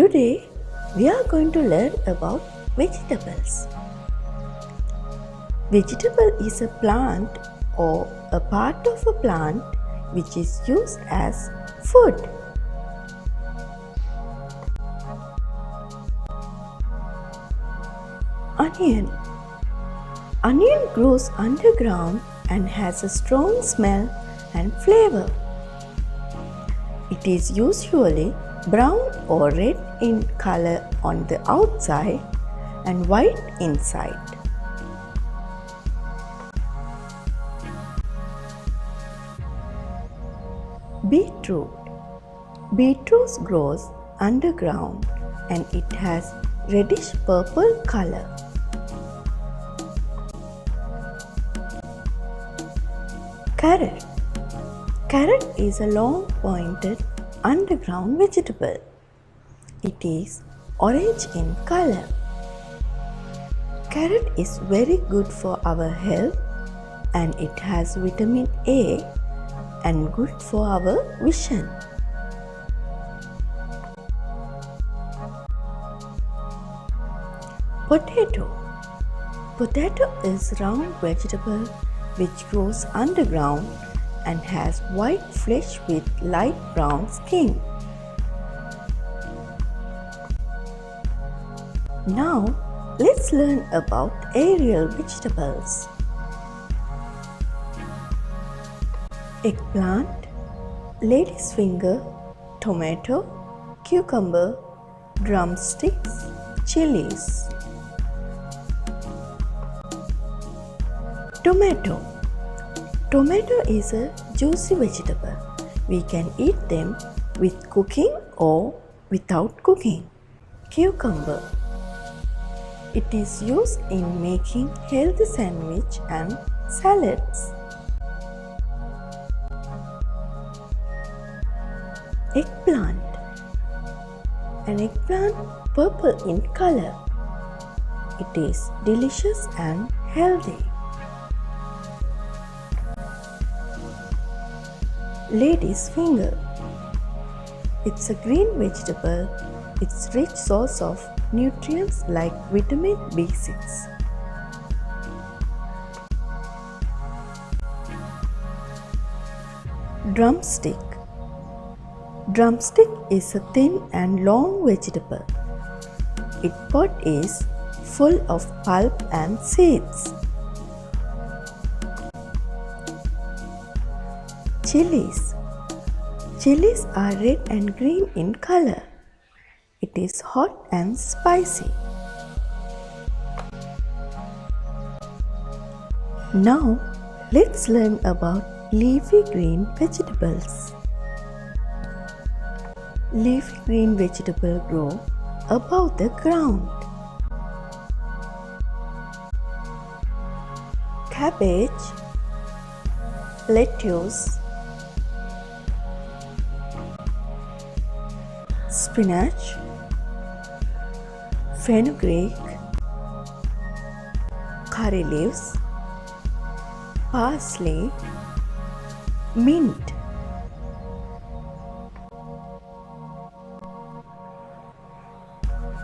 Today we are going to learn about vegetables. Vegetable is a plant or a part of a plant which is used as food. Onion. Onion grows underground and has a strong smell and flavor. It is usually brown or red in color on the outside and white inside. Beetroot. Beetroot grows underground and it has reddish purple color. Carrot. Carrot is a long pointed underground vegetable. It is orange in color. Carrot is very good for our health and it has vitamin A and good for our vision. Potato. Potato is round vegetable which grows underground and has white flesh with light brown skin. Now let's learn about aerial vegetables. Eggplant, lady's finger, tomato, cucumber, drumsticks, chilies. Tomato. Tomato is a juicy vegetable. We can eat them with cooking or without cooking. Cucumber. It is used in making healthy sandwich and salads. Eggplant. An eggplant purple in color. It is delicious and healthy. Lady's finger. It's a green vegetable. It's rich source of nutrients like vitamin B6. Drumstick. Drumstick is a thin and long vegetable. Its pod is full of pulp and seeds. Chilies. Chilies are red and green in color. It is hot and spicy. Now let's learn about leafy green vegetables. Leafy green vegetables grow above the ground. Cabbage, lettuce, spinach, fenugreek, curry leaves, parsley, mint.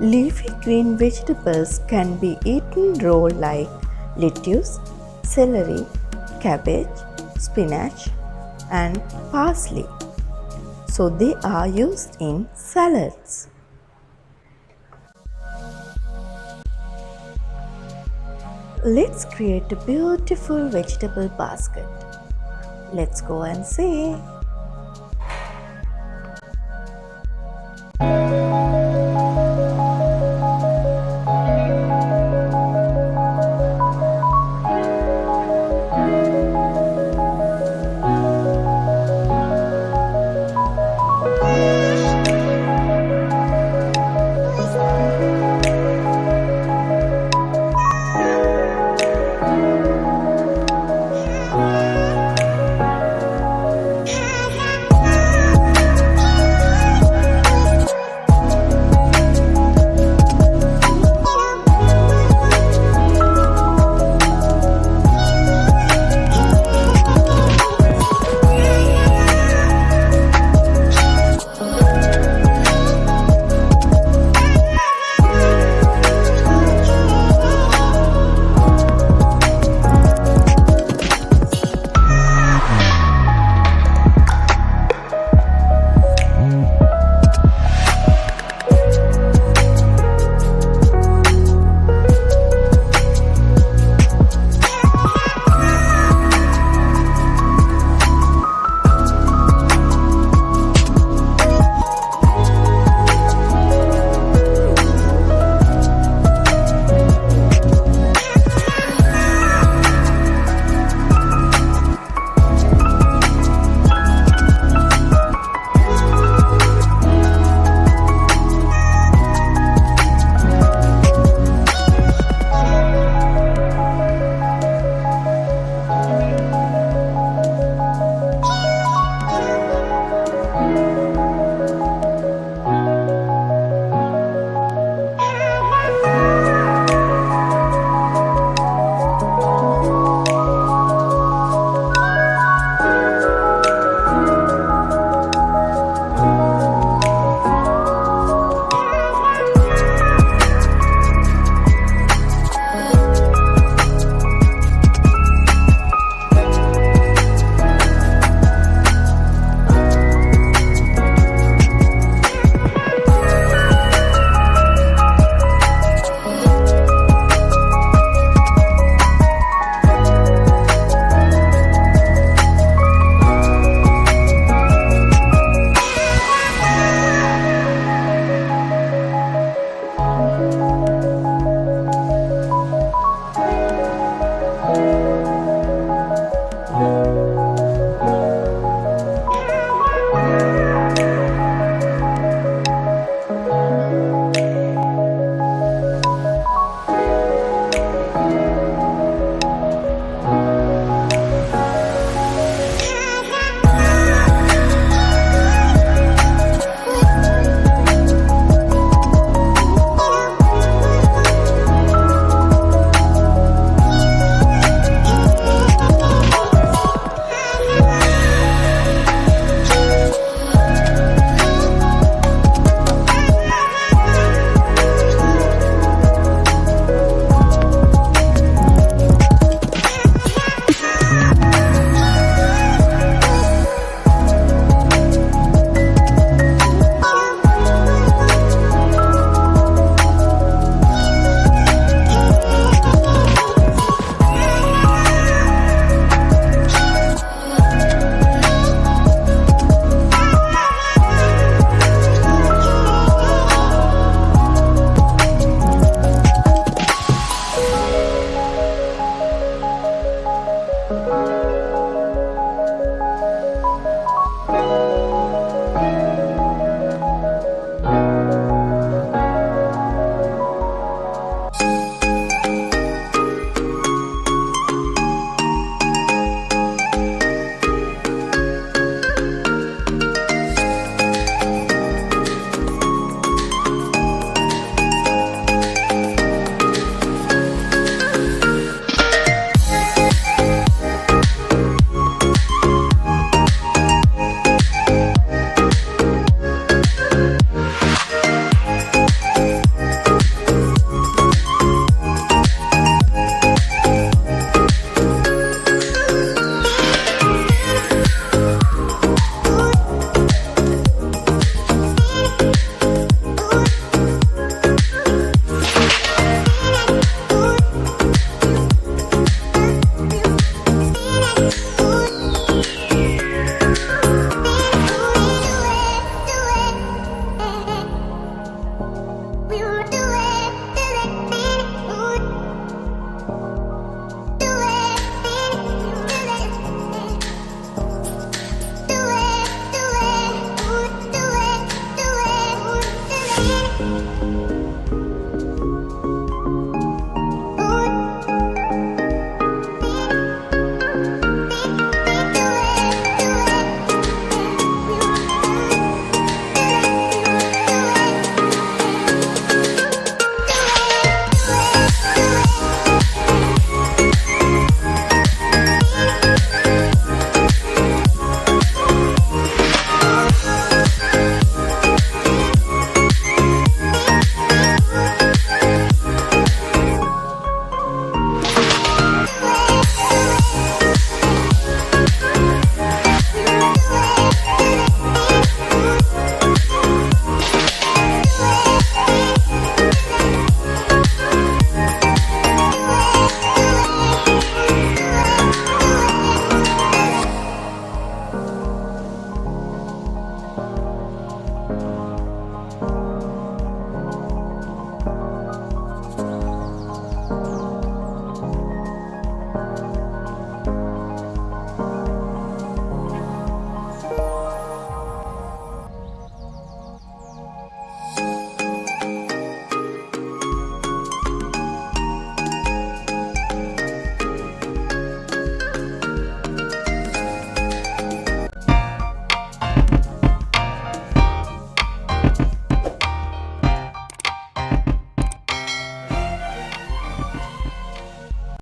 Leafy green vegetables can be eaten raw like lettuce, celery, cabbage, spinach, and parsley. So they are used in salads. Let's create a beautiful vegetable basket. Let's go and see.